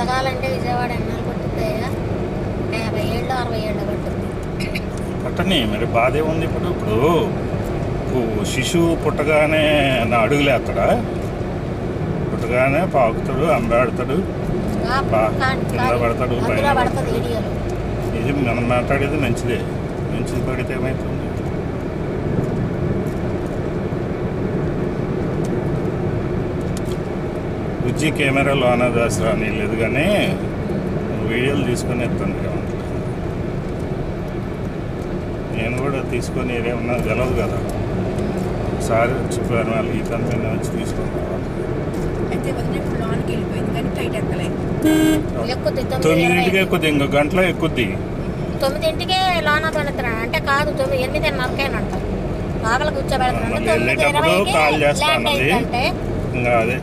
ఎదగాలంటే విజయవాడ ఎన్నాళ్ళు పట్టుద్దయ్యా? 50 ఏళ్ళు 60 ఏళ్ళు పట్టుద్ది. పట్టని మరి బాధే ఉంది. ఇప్పుడు శిశువు పుట్టగానే నా అడుగులేస్తాడా? పుట్టగానే పాకుతాడు, అంబాడుతాడు, కింద పడతాడు, పైన పడుతుంది వీడియోలో. ఇది మనం మాట్లాడేది మంచిదే. మంచిది పడితే ఏమవుతుంది? బుజ్జి కెమెరాలో అనాథాశ్రా అని లేదు కానీ వీడియోలు తీసుకొని ఎత్తాను. నేను కూడా తీసుకొని ఏమన్నా తెలవదు కదా. ఒకసారి చెప్పారు వాళ్ళు ఈ తన మీద వచ్చి తీసుకొని రావాలి. 9ంటికి ఎక్కుద్ది, ఇంకో గంటలో ఎక్కుద్ది. 9ంటికే లోన తొలుతున్నాడు అంటే కాదు, 8:30కేనంట లోపల కూర్చోబెడుతున్నాడు. వెళ్ళేటప్పుడు కాల్ చేస్తాను. ఇంకా అదే